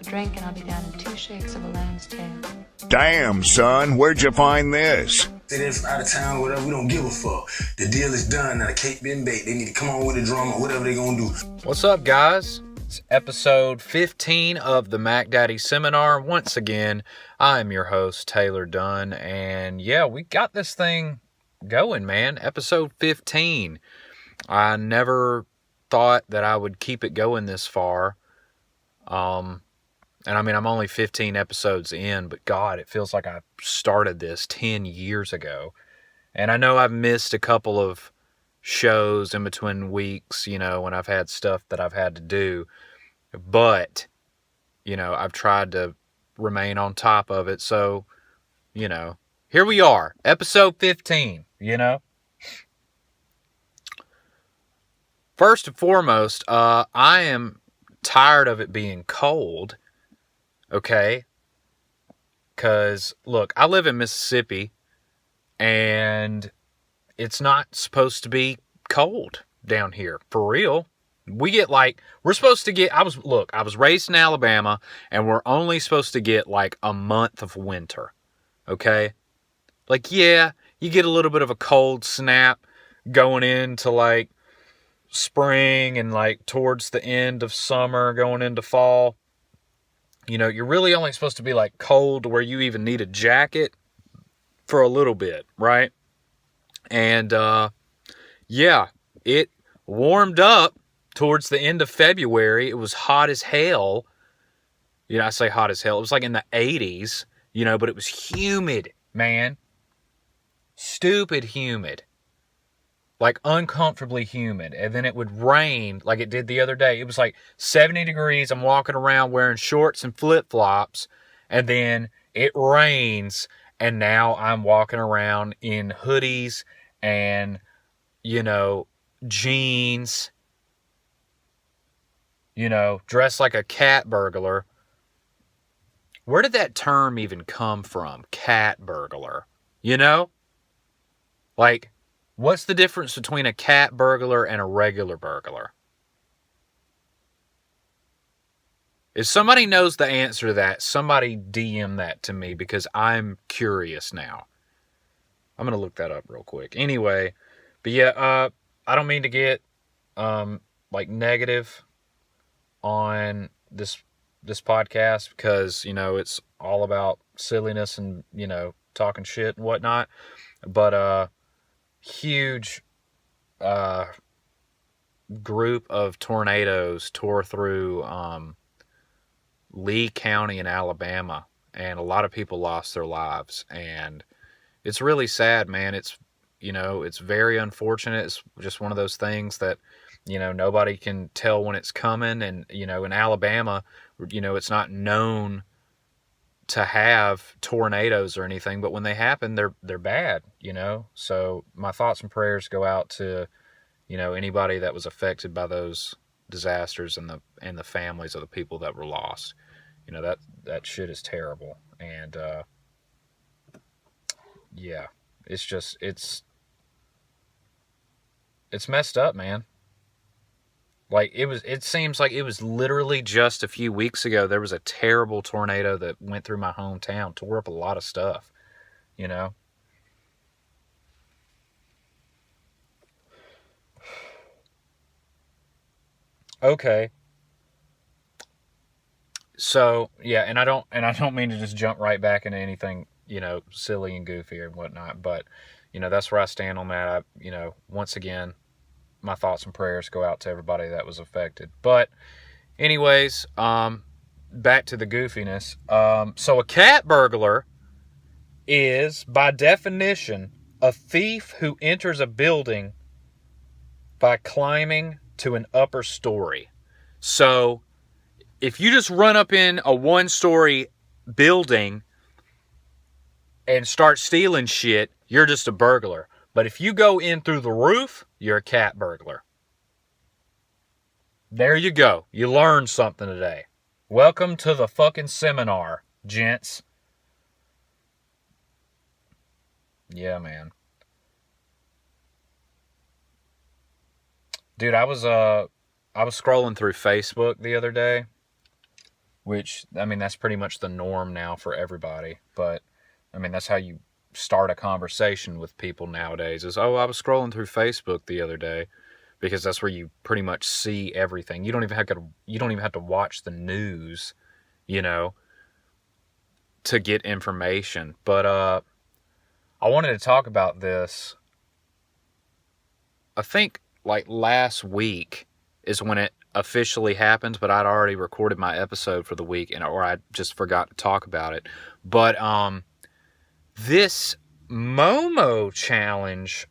a drink and I'll be down in 2 shakes of a lamb's tail. Damn, son, where'd you find this? Say they're from out of town or whatever, we don't give a fuck. The deal is done, now the cake been baked. They need to come on with the drama, whatever they gonna do. What's up, guys? It's episode 15 of the Mac Daddy Seminar. Once again, I am your host, Taylor Dunn, and yeah, we got this thing going, man. Episode 15. I never thought that I would keep it going this far. And I mean, I'm only 15 episodes in, but God, it feels like I started this 10 years ago. And I know I've missed a couple of shows in between weeks, you know, when I've had stuff that I've had to do. But, you know, I've tried to remain on top of it. So, you know, here we are, episode 15, you know. First and foremost, I am tired of it being cold. Okay? Because, look, I live in Mississippi, and it's not supposed to be cold down here, for real. We get we're supposed to get, I was raised in Alabama, and we're only supposed to get a month of winter. Okay? Yeah, you get a little bit of a cold snap going into spring and towards the end of summer, going into fall. You know, you're really only supposed to be cold where you even need a jacket for a little bit, right? And yeah, it warmed up towards the end of February. It was hot as hell. You know, I say hot as hell. It was in the 80s, you know, but it was humid, man. Stupid humid. Uncomfortably humid. And then it would rain like it did the other day. It was 70 degrees. I'm walking around wearing shorts and flip-flops. And then it rains. And now I'm walking around in hoodies and, you know, jeans. You know, dressed like a cat burglar. Where did that term even come from? Cat burglar. You know? What's the difference between a cat burglar and a regular burglar? If somebody knows the answer to that, somebody DM that to me because I'm curious now. I'm going to look that up real quick. Anyway, but yeah, I don't mean to get negative on this podcast because, you know, it's all about silliness and, you know, talking shit and whatnot. But huge group of tornadoes tore through Lee County in Alabama, and a lot of people lost their lives, and it's really sad, man. It's, you know, it's very unfortunate. It's just one of those things that, you know, nobody can tell when it's coming, and, you know, in Alabama, you know, it's not known to have tornadoes or anything, but when they happen, they're bad, you know. So my thoughts and prayers go out to, you know, anybody that was affected by those disasters and the families of the people that were lost. You know, that shit is terrible. And yeah, it's just it's messed up, man. It seems like it was literally just a few weeks ago, there was a terrible tornado that went through my hometown, tore up a lot of stuff, you know? Okay. So, yeah, and I don't mean to just jump right back into anything, you know, silly and goofy and whatnot, but, you know, that's where I stand on that. You know, once again, my thoughts and prayers go out to everybody that was affected. But anyways, back to the goofiness. So a cat burglar is, by definition, a thief who enters a building by climbing to an upper story. So if you just run up in a one-story building and start stealing shit, you're just a burglar. But if you go in through the roof, you're a cat burglar. There you go. You learned something today. Welcome to the fucking seminar, gents. Yeah, man. Dude, I was scrolling through Facebook the other day, which, I mean, that's pretty much the norm now for everybody. But, I mean, that's how you start a conversation with people nowadays is, oh, I was scrolling through Facebook the other day, because that's where you pretty much see everything. You don't even have to watch the news, you know, to get information. But I wanted to talk about this. I think like last week is when it officially happened, but I'd already recorded my episode for the week, or I just forgot to talk about it. But this Momo challenge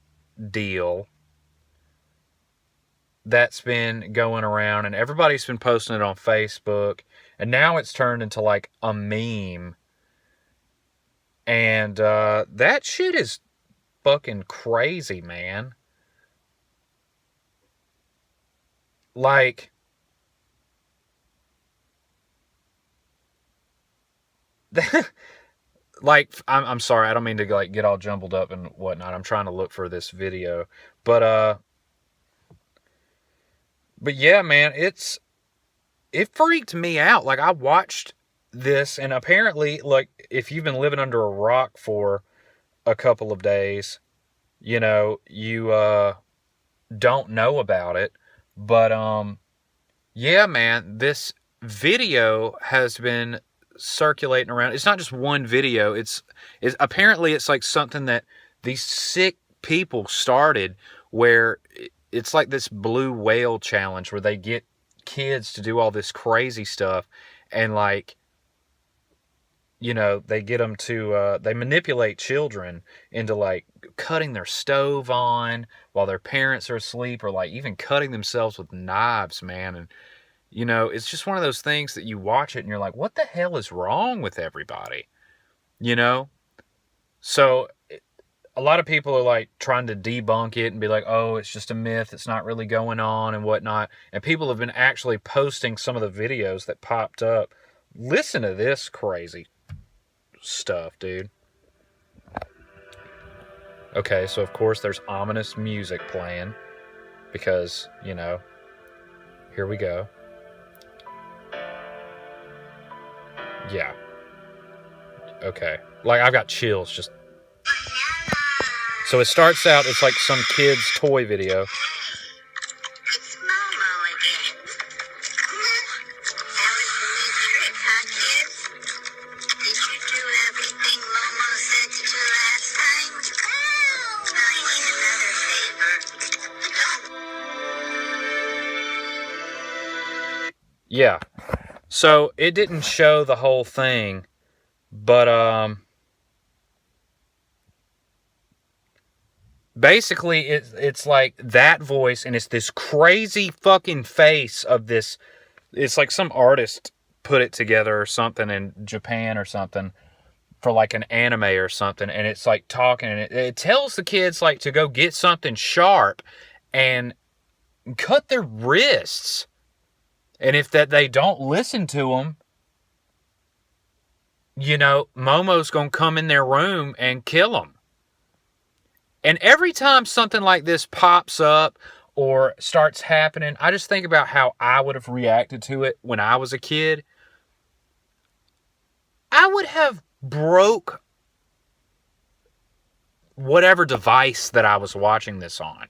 deal that's been going around, and everybody's been posting it on Facebook, and now it's turned into like a meme. And that shit is fucking crazy, man. Like, like, I'm sorry, I don't mean to like get all jumbled up and whatnot. I'm trying to look for this video, but yeah, man, it freaked me out. Like, I watched this, and apparently, like, if you've been living under a rock for a couple of days, you know, you don't know about it. But yeah, man, this video has been circulating around. It's not just one video. It's apparently it's like something that these sick people started, where it's like this blue whale challenge where they get kids to do all this crazy stuff, and like, you know, they get them to, they manipulate children into like cutting their stove on while their parents are asleep, or like even cutting themselves with knives, man. And, you know, it's just one of those things that you watch it and you're like, what the hell is wrong with everybody? You know? So a lot of people are like trying to debunk it and be like, oh, it's just a myth, it's not really going on and whatnot. And people have been actually posting some of the videos that popped up. Listen to this crazy stuff, dude. Okay, so of course there's ominous music playing because, you know, here we go. Yeah. Okay. Like, I've got chills just. So it starts out, it's like some kid's toy video. It's Momo again. That was the new trick, huh, kids? Did you do everything Momo said to do last time? I need another favor. Yeah. So it didn't show the whole thing, but basically it's like that voice, and it's this crazy fucking face of this. It's like some artist put it together or something in Japan or something for like an anime or something, and it's like talking, and it tells the kids like to go get something sharp and cut their wrists. And if that they don't listen to them, you know, Momo's going to come in their room and kill them. And every time something like this pops up or starts happening, I just think about how I would have reacted to it when I was a kid. I would have broke whatever device that I was watching this on.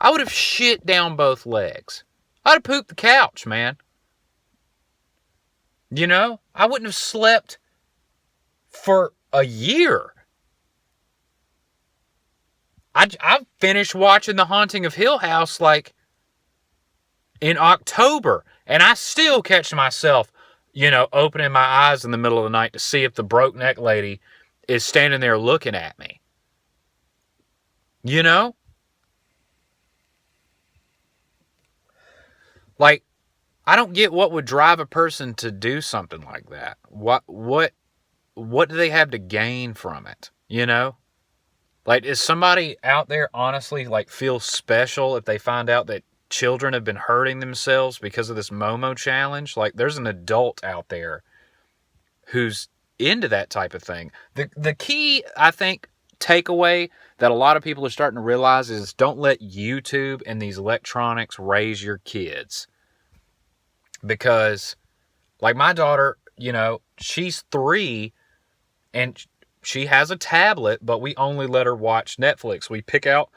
I would have shit down both legs. I'd have pooped the couch, man. You know, I wouldn't have slept for a year. I finished watching The Haunting of Hill House like in October, and I still catch myself, you know, opening my eyes in the middle of the night to see if the broke neck lady is standing there looking at me. You know? Like, I don't get what would drive a person to do something like that. What do they have to gain from it? You know? Like, is somebody out there honestly, like, feel special if they find out that children have been hurting themselves because of this Momo challenge? Like, there's an adult out there who's into that type of thing. The key, I think, takeaway that a lot of people are starting to realize is don't let YouTube and these electronics raise your kids. Because Like my daughter, you know, she's 3 and she has a tablet, but we only let her watch Netflix. We pick out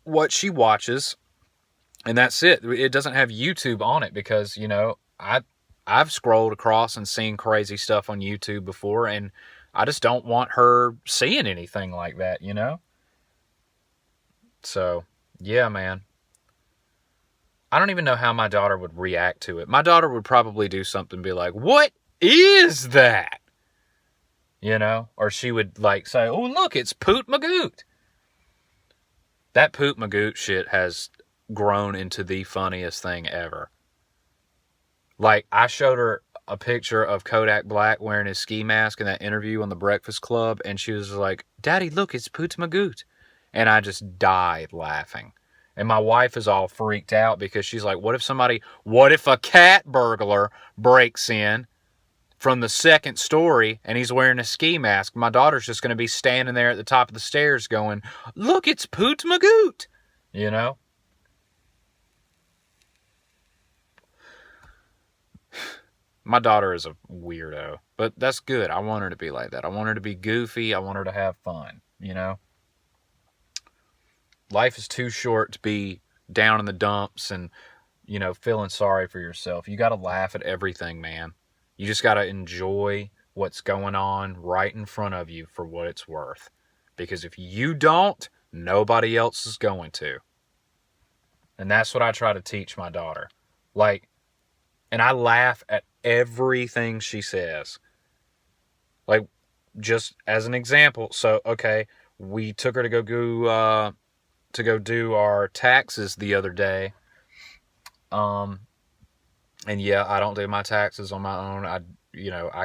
what she watches, and that's it. It doesn't have YouTube on it because, you know, I've scrolled across and seen crazy stuff on YouTube before, and I just don't want her seeing anything like that, you know? So, yeah, man. I don't even know how my daughter would react to it. My daughter would probably do something and be like, "What is that?" You know? Or she would like say, "Oh, look, it's Poot Magoot." That Poot Magoot shit has grown into the funniest thing ever. Like, I showed her a picture of Kodak Black wearing his ski mask in that interview on The Breakfast Club, and she was like, "Daddy, look, it's Poot Magoot." And I just died laughing. And my wife is all freaked out because she's like, what if a cat burglar breaks in from the second story and he's wearing a ski mask? My daughter's just going to be standing there at the top of the stairs going, "Look, it's Poot Magoot." You know? My daughter is a weirdo, but that's good. I want her to be like that. I want her to be goofy. I want her to have fun, you know? Life is too short to be down in the dumps and, you know, feeling sorry for yourself. You got to laugh at everything, man. You just got to enjoy what's going on right in front of you for what it's worth. Because if you don't, nobody else is going to. And that's what I try to teach my daughter. Like, and I laugh at everything she says. Like, just as an example. So, okay, we took her to go do our taxes the other day. And yeah, I don't do my taxes on my own. I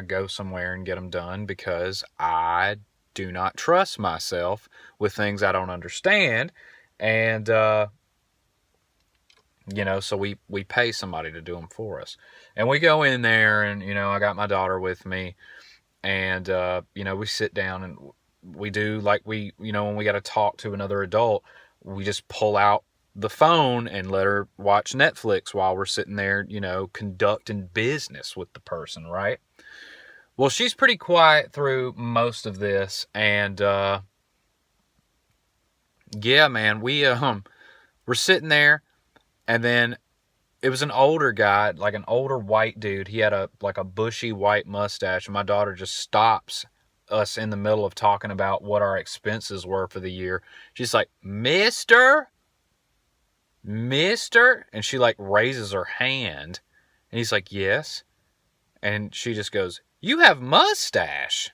go somewhere and get them done because I do not trust myself with things I don't understand. And, so we pay somebody to do them for us. And we go in there and, I got my daughter with me and, we sit down and we do like when we got to talk to another adult, we just pull out the phone and let her watch Netflix while we're sitting there, conducting business with the person, right? Well, she's pretty quiet through most of this. And, yeah, man, we're sitting there and then it was an older guy, like an older white dude. He had a bushy white mustache, and my daughter just stops us in the middle of talking about what our expenses were for the year. She's like, Mister, and she like raises her hand, and he's like, yes, and she just goes, "You have mustache?"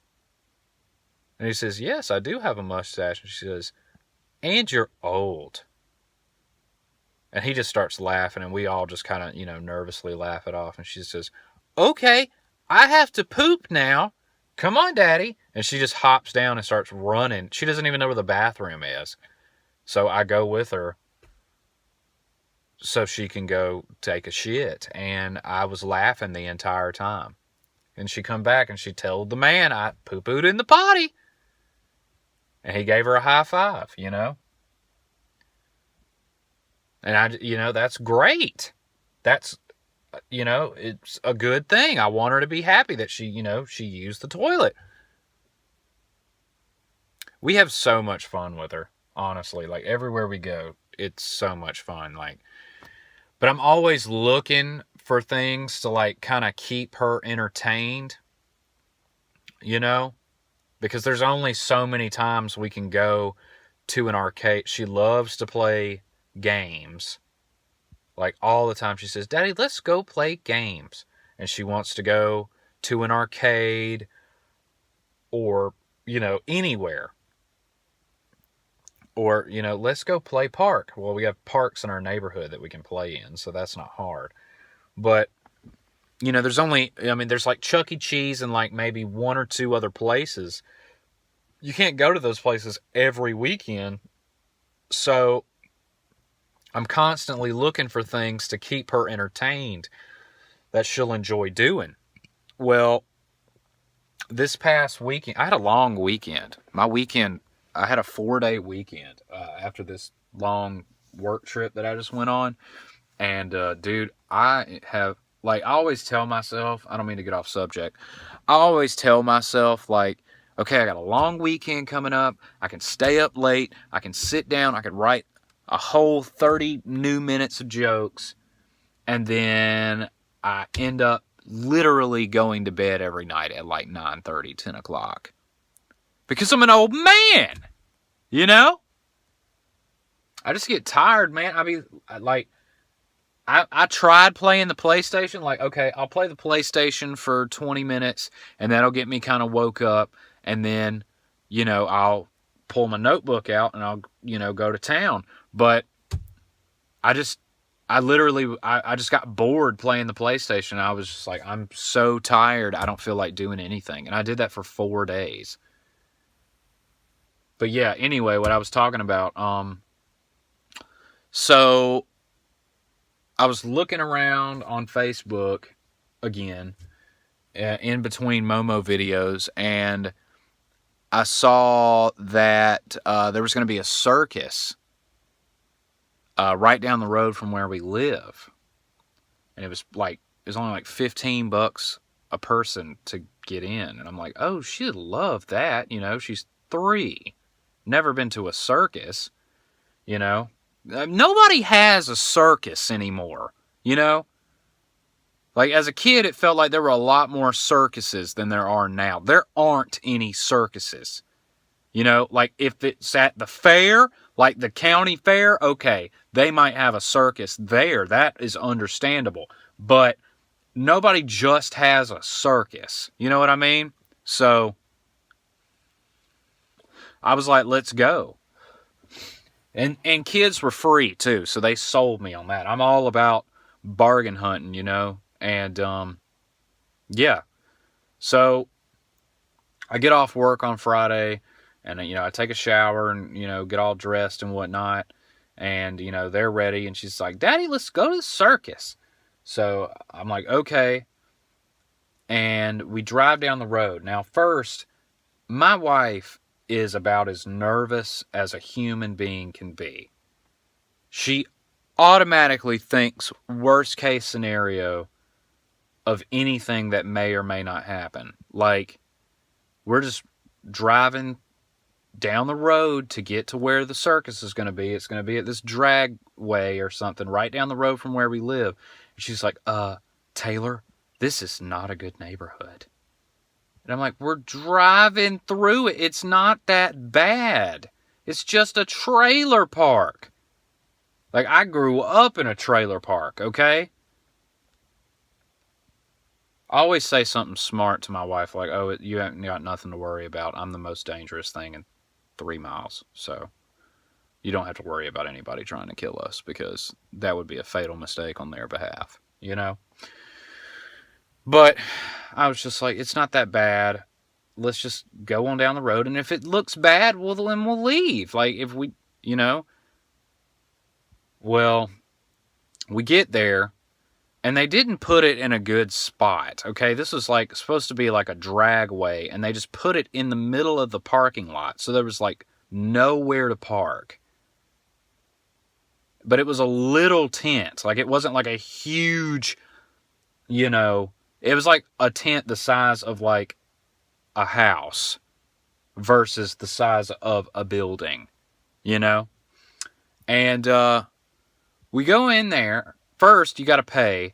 And he says, "Yes, I do have a mustache." And she says, "And you're old." And he just starts laughing, and we all just kind of, nervously laugh it off. And she says, "Okay, I have to poop now. Come on, Daddy." And she just hops down and starts running. She doesn't even know where the bathroom is. So I go with her so she can go take a shit. And I was laughing the entire time. And she come back and she told the man, "I poo-pooed in the potty." And he gave her a high five, And that's great. That's, it's a good thing. I want her to be happy that she used the toilet. We have so much fun with her, honestly. Like, everywhere we go, it's so much fun. Like, but I'm always looking for things to, like, kind of keep her entertained, because there's only so many times we can go to an arcade. She loves to play games. Like, all the time she says, "Daddy, let's go play games." And she wants to go to an arcade or, anywhere. Or, let's go play park. Well, we have parks in our neighborhood that we can play in, so that's not hard. But, there's like Chuck E. Cheese and like maybe one or two other places. You can't go to those places every weekend. So I'm constantly looking for things to keep her entertained that she'll enjoy doing. Well, this past weekend, I had a long weekend. I had a 4-day weekend after this long work trip that I just went on. And, dude, I have like, I always tell myself, I don't mean to get off subject. I always tell myself, like, okay, I got a long weekend coming up. I can stay up late. I can sit down. I can write a whole 30 new minutes of jokes. And then I end up literally going to bed every night at like 9:30, 10 o'clock. Because I'm an old man, you know? I just get tired, man. I mean, like, I tried playing the PlayStation. Like, okay, I'll play the PlayStation for 20 minutes, and that'll get me kind of woke up. And then, you know, I'll pull my notebook out, and I'll, you know, go to town. But I just got bored playing the PlayStation. I was just like, I'm so tired, I don't feel like doing anything. And I did that for 4 days. But yeah, anyway, what I was talking about, so I was looking around on Facebook again, in between Momo videos, and I saw that there was going to be a circus right down the road from where we live. And it was only like $15 a person to get in. And I'm like, oh, she'd love that. You know, she's 3. Never been to a circus, you know. Nobody has a circus anymore, you know. Like, as a kid, it felt like there were a lot more circuses than there are now. There aren't any circuses. You know, like, if it's at the fair, like the county fair, okay, they might have a circus there. That is understandable. But nobody just has a circus. You know what I mean? So I was like, let's go. And kids were free, too, so they sold me on that. I'm all about bargain hunting, you know? And, yeah. So I get off work on Friday, and, you know, I take a shower and, you know, get all dressed and whatnot. And, you know, they're ready. And she's like, Daddy, let's go to the circus. So I'm like, okay. And we drive down the road. Now, first, my wife is about as nervous as a human being can be. She automatically thinks worst case scenario of anything that may or may not happen. Like, we're just driving down the road to get to where the circus is going to be. It's going to be at this dragway or something right down the road from where we live. And she's like, Taylor, this is not a good neighborhood. And I'm like, we're driving through it. It's not that bad. It's just a trailer park. Like, I grew up in a trailer park, okay? I always say something smart to my wife, like, oh, you haven't got nothing to worry about. I'm the most dangerous thing in 3 miles. So you don't have to worry about anybody trying to kill us, because that would be a fatal mistake on their behalf, you know? But I was just like, it's not that bad. Let's just go on down the road. And if it looks bad, well, then we'll leave. Like, if we, you know. Well, we get there, and they didn't put it in a good spot. Okay, this was like supposed to be like a dragway, and they just put it in the middle of the parking lot. So there was like nowhere to park. But it was a little tent. Like, it wasn't like a huge, you know, it was like a tent the size of like a house versus the size of a building, you know? And we go in there. First, you got to pay.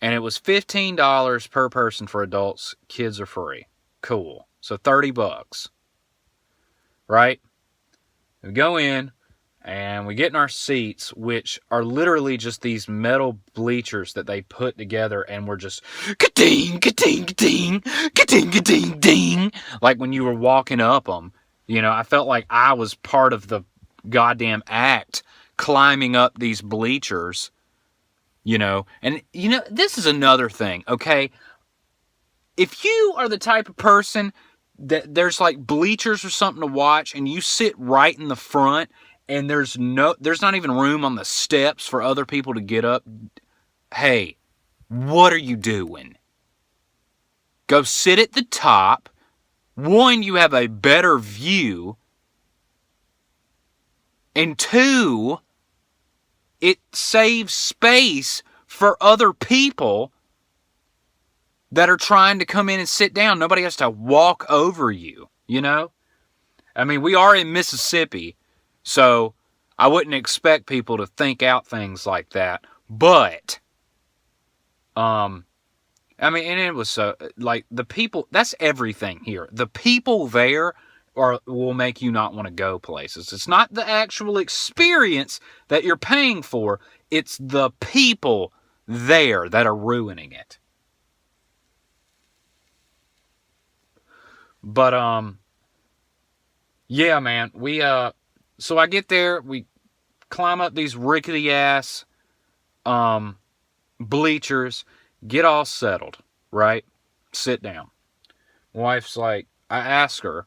And it was $15 per person for adults. Kids are free. Cool. So $30. Right? We go in. And we get in our seats, which are literally just these metal bleachers that they put together, and we're just ka-ding, ka-ding, ka-ding, ka-ding, ka-ding, ding. Like when you were walking up them, you know, I felt like I was part of the goddamn act, climbing up these bleachers, you know. And, you know, this is another thing, okay? If you are the type of person that there's like bleachers or something to watch, and you sit right in the front, and there's not even room on the steps for other people to get up. Hey, what are you doing? Go sit at the top. One, you have a better view. And two, it saves space for other people that are trying to come in and sit down. Nobody has to walk over you, you know? I mean, we are in Mississippi, so I wouldn't expect people to think out things like that. But, I mean, and it was so, like, the people, that's everything here. The people there will make you not want to go places. It's not the actual experience that you're paying for. It's the people there that are ruining it. But, yeah, man, so I get there, we climb up these rickety ass, bleachers, get all settled, right? Sit down. Wife's like, I ask her,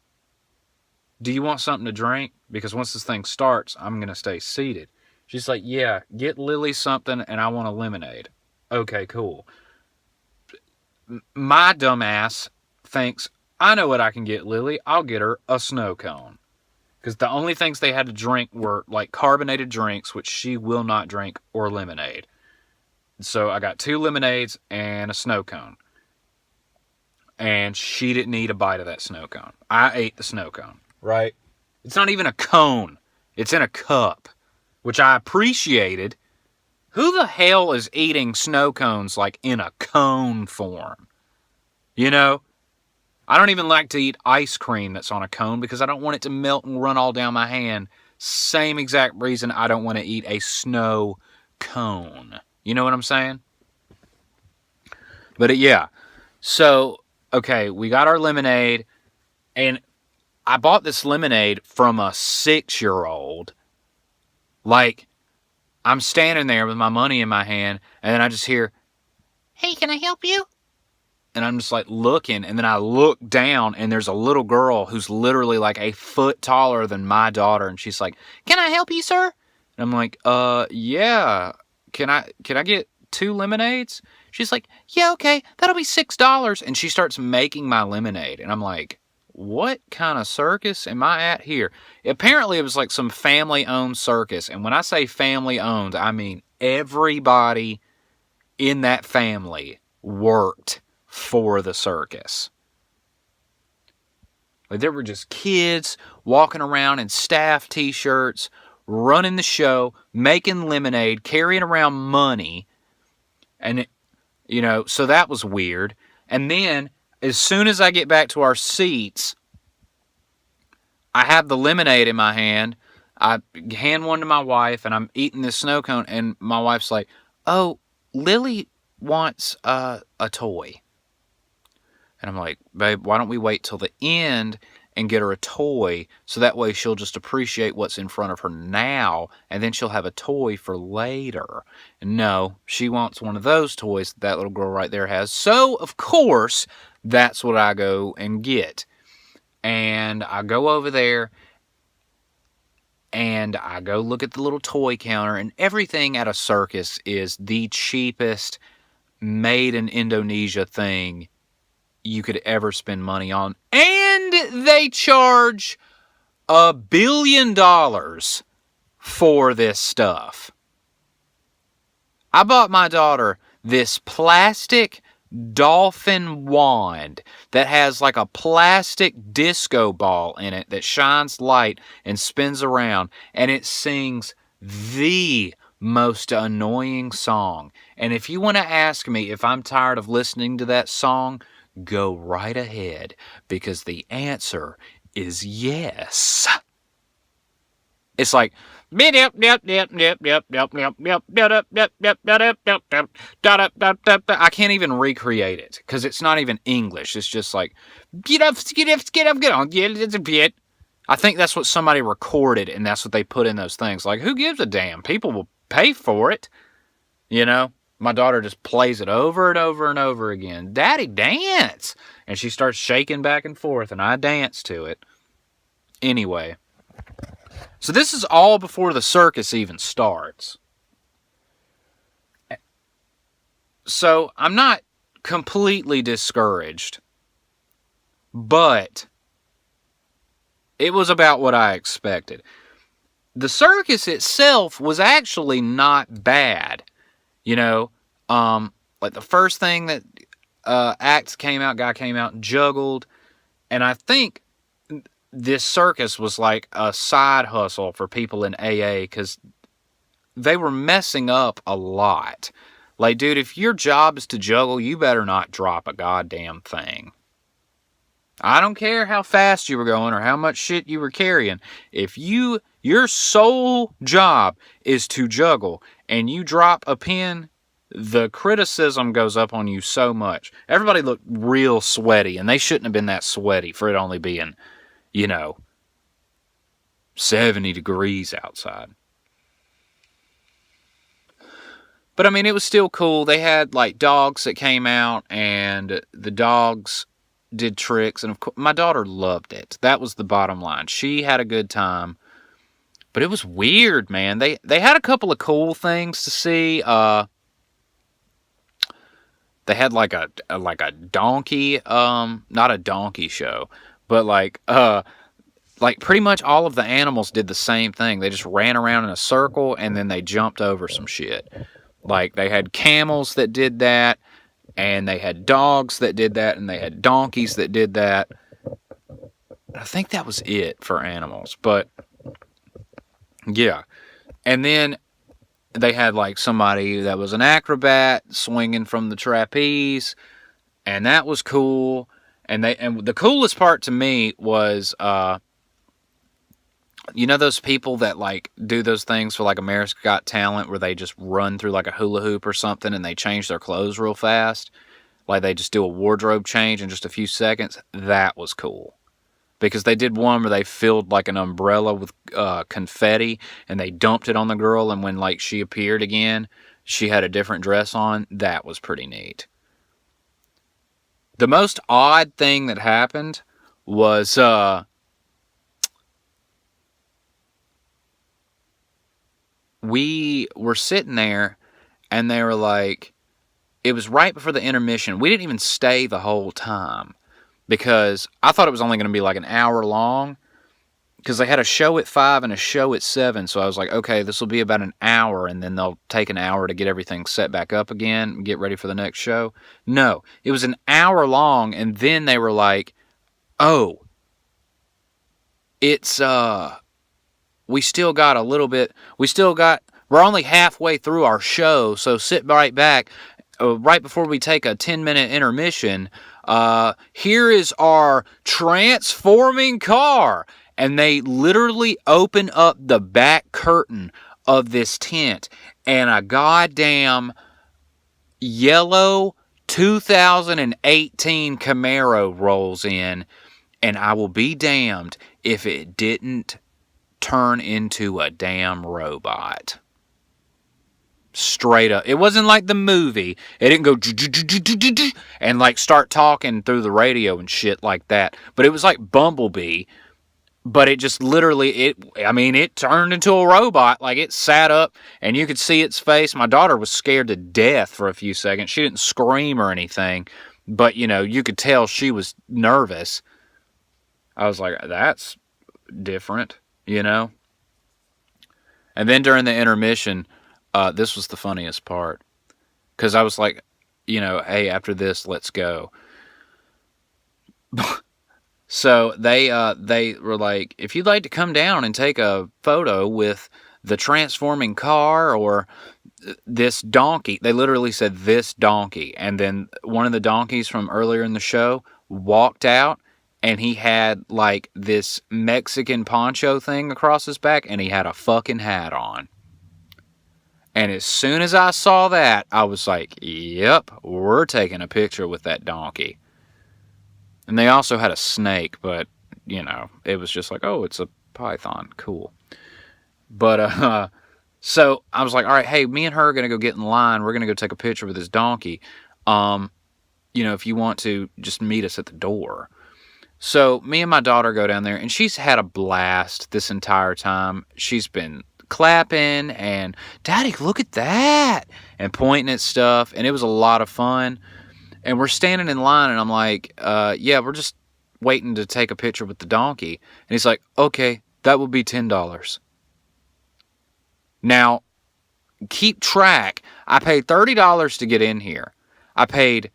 do you want something to drink? Because once this thing starts, I'm going to stay seated. She's like, yeah, get Lily something and I want a lemonade. Okay, cool. My dumb ass thinks, I know what I can get Lily. I'll get her a snow cone. Because the only things they had to drink were like carbonated drinks, which she will not drink, or lemonade. So I got 2 lemonades and a snow cone. And she didn't eat a bite of that snow cone. I ate the snow cone, right? It's not even a cone. It's in a cup, which I appreciated. Who the hell is eating snow cones like in a cone form? You know? I don't even like to eat ice cream that's on a cone because I don't want it to melt and run all down my hand. Same exact reason I don't want to eat a snow cone. You know what I'm saying? But yeah. So, okay, we got our lemonade. And I bought this lemonade from a 6-year-old. Like, I'm standing there with my money in my hand. And then I just hear, hey, can I help you? And I'm just like looking, and then I look down, and there's a little girl who's literally like a foot taller than my daughter, and she's like, "Can I help you, sir?" And I'm like, yeah. Can I get 2 lemonades?" She's like, "Yeah, okay, that'll be $6." And she starts making my lemonade, and I'm like, what kind of circus am I at here? Apparently, it was like some family-owned circus, and when I say family-owned, I mean everybody in that family worked for the circus. Like, there were just kids walking around in staff t-shirts, running the show, making lemonade, carrying around money, and so that was weird. And then as soon as I get back to our seats, I have the lemonade in my hand. I hand one to my wife, and I'm eating this snow cone, and my wife's like, "Oh, Lily wants a toy." And I'm like, "Babe, why don't we wait till the end and get her a toy so that way she'll just appreciate what's in front of her now, and then she'll have a toy for later." And no, she wants one of those toys that little girl right there has. So, of course, that's what I go and get. And I go over there, and I go look at the little toy counter, and everything at a circus is the cheapest made in Indonesia thing you could ever spend money on. And they charge $1 billion for this stuff. I bought my daughter this plastic dolphin wand that has like a plastic disco ball in it that shines light and spins around, and it sings the most annoying song. And if you want to ask me if I'm tired of listening to that song, go right ahead, because the answer is yes. It's like, I can't even recreate it because it's not even English. It's just like, I think that's what somebody recorded, and that's what they put in those things. Like, who gives a damn? People will pay for it. My daughter just plays it over and over and over again. "Daddy, dance!" And she starts shaking back and forth, and I dance to it. Anyway. So this is all before the circus even starts. So I'm not completely discouraged, but it was about what I expected. The circus itself was actually not bad. Like the first thing that guy came out and juggled, and I think this circus was like a side hustle for people in AA because they were messing up a lot. Like, dude, if your job is to juggle, you better not drop a goddamn thing. I don't care how fast you were going or how much shit you were carrying. If your sole job is to juggle and you drop a pin, the criticism goes up on you so much. Everybody looked real sweaty, and they shouldn't have been that sweaty for it only being, 70 degrees outside. But I mean, it was still cool. They had like dogs that came out, and the dogs did tricks, and of course, my daughter loved it. That was the bottom line. She had a good time, but it was weird, man. They had a couple of cool things to see. They had like a donkey, not a donkey show, but like pretty much all of the animals did the same thing. They just ran around in a circle, and then they jumped over some shit. Like, they had camels that did that, and they had dogs that did that, and they had donkeys that did that. I think that was it for animals, but yeah. And then they had, like, somebody that was an acrobat swinging from the trapeze, and that was cool. And the coolest part to me was, those people that, like, do those things for, like, America's Got Talent where they just run through, like, a hula hoop or something and they change their clothes real fast? Like, they just do a wardrobe change in just a few seconds? That was cool. Because they did one where they filled, like, an umbrella with confetti and they dumped it on the girl, and when, like, she appeared again, she had a different dress on. That was pretty neat. The most odd thing that happened was, we were sitting there, and they were like, it was right before the intermission. We didn't even stay the whole time, because I thought it was only going to be like an hour long, because they had a show at 5 and a show at 7, so I was like, okay, this will be about an hour, and then they'll take an hour to get everything set back up again and get ready for the next show. No, it was an hour long, and then they were like, oh, it's, we're only halfway through our show, so sit right back. Right before we take a 10-minute intermission, here is our transforming car. And they literally open up the back curtain of this tent, and a goddamn yellow 2018 Camaro rolls in, and I will be damned if it didn't turn into a damn robot. Straight up. It wasn't like the movie. It didn't go and like start talking through the radio and shit like that. But it was like Bumblebee. But it just literally, it turned into a robot. Like, it sat up and you could see its face. My daughter was scared to death for a few seconds. She didn't scream or anything. But, you could tell she was nervous. I was like, that's different. And then during the intermission, this was the funniest part. Because I was like, hey, after this, let's go. So they were like, if you'd like to come down and take a photo with the transforming car or this donkey. They literally said this donkey. And then one of the donkeys from earlier in the show walked out. And he had, like, this Mexican poncho thing across his back, and he had a fucking hat on. And as soon as I saw that, I was like, yep, we're taking a picture with that donkey. And they also had a snake, but, it was just like, oh, it's a python. Cool. But, so I was like, all right, hey, me and her are going to go get in line. We're going to go take a picture with this donkey. If you want to, just meet us at the door. So me and my daughter go down there, and she's had a blast this entire time. She's been clapping and, Daddy, look at that, and pointing at stuff, and it was a lot of fun. And we're standing in line, and I'm like, yeah, we're just waiting to take a picture with the donkey. And he's like, okay, that will be $10. Now, keep track. I paid $30 to get in here. I paid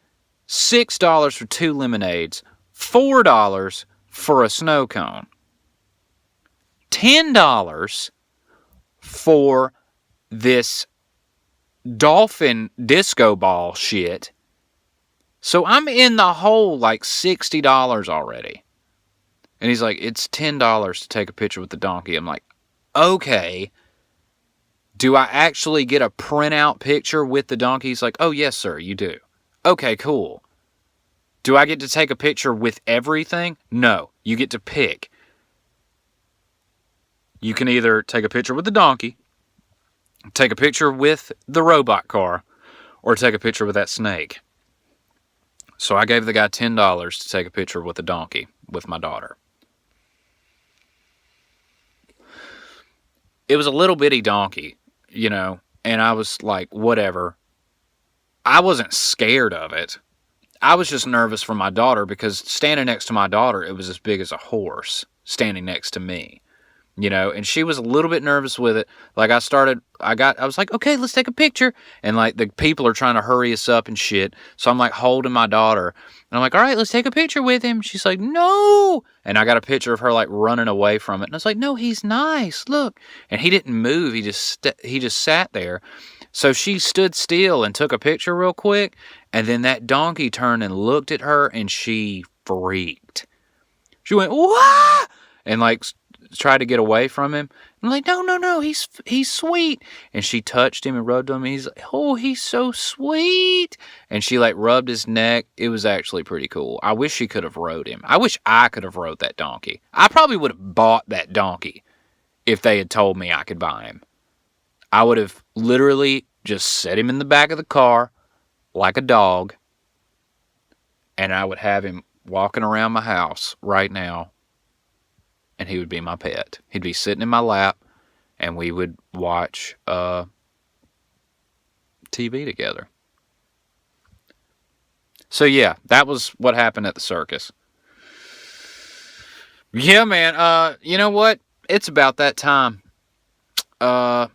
$6 for 2 lemonades, $4 for a snow cone, $10 for this dolphin disco ball shit. So I'm in the hole like $60 already. And he's like, it's $10 to take a picture with the donkey. I'm like, okay. Do I actually get a printout picture with the donkey? He's like, oh, yes, sir, you do. Okay, cool. Do I get to take a picture with everything? No, you get to pick. You can either take a picture with the donkey, take a picture with the robot car, or take a picture with that snake. So I gave the guy $10 to take a picture with the donkey with my daughter. It was a little bitty donkey, you know, and I was like, whatever. I wasn't scared of it. I was just nervous for my daughter because standing next to my daughter, it was as big as a horse standing next to me. You know, and she was a little bit nervous with it. Like I was like, okay, let's take a picture. And like the people are trying to hurry us up and shit. So I'm like holding my daughter. And I'm like, all right, let's take a picture with him. She's like, no. And I got a picture of her like running away from it. And I was like, no, he's nice. Look. And he didn't move. He just sat there. So she stood still and took a picture real quick. And then that donkey turned and looked at her and she freaked. She went, what? And like tried to get away from him. I'm like, no, he's sweet. And she touched him and rubbed him. And he's like, oh, he's so sweet. And she like rubbed his neck. It was actually pretty cool. I wish she could have rode him. I wish I could have rode that donkey. I probably would have bought that donkey if they had told me I could buy him. I would have literally just set him in the back of the car like a dog. And I would have him walking around my house right now. And he would be my pet. He'd be sitting in my lap, and we would watch TV together. So yeah, that was what happened at the circus. Yeah, man. You know what? It's about that time. I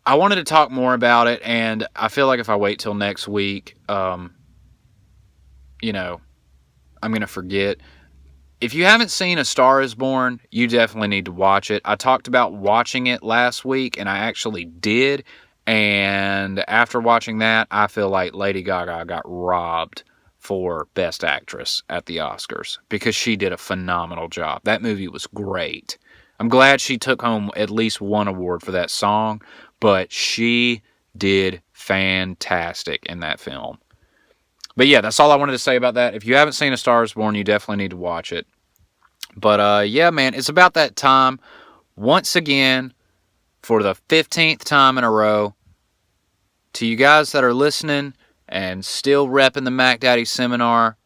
wanted to talk more about it, and I feel like if I wait till next week, you know, I'm gonna forget. If you haven't seen A Star Is Born, you definitely need to watch it. I talked about watching it last week, and I actually did. And after watching that, I feel like Lady Gaga got robbed for Best Actress at the Oscars because she did a phenomenal job. That movie was great. I'm glad she took home at least one award for that song, but she did fantastic in that film. But yeah, that's all I wanted to say about that. If you haven't seen A Star Is Born, you definitely need to watch it. But yeah, man, it's about that time. Once again, for the 15th time in a row, to you guys that are listening and still repping the Mac Daddy Seminar,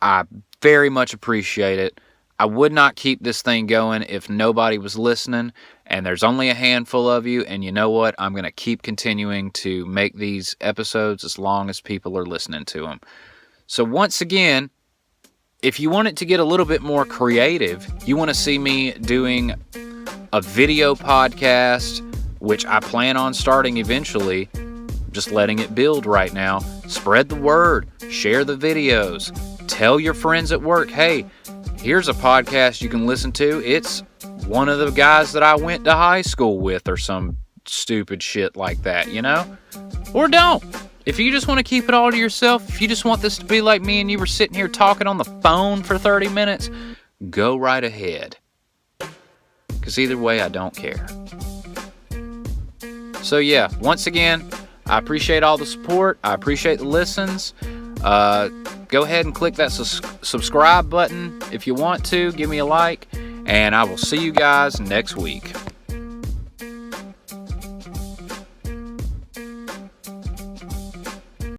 I very much appreciate it. I would not keep this thing going if nobody was listening, and there's only a handful of you, and you know what? I'm going to keep continuing to make these episodes as long as people are listening to them. So once again, if you want it to get a little bit more creative, you want to see me doing a video podcast, which I plan on starting eventually, just letting it build right now. Spread the word, share the videos, tell your friends at work, hey, here's a podcast you can listen to. It's one of the guys that I went to high school with or some stupid shit like that, you know? Or don't. If you just want to keep it all to yourself, if you just want this to be like me and you were sitting here talking on the phone for 30 minutes, go right ahead. Because either way, I don't care. So yeah, once again, I appreciate all the support. I appreciate the listens. Go ahead and click that subscribe button if you want to. Give me a like. And I will see you guys next week.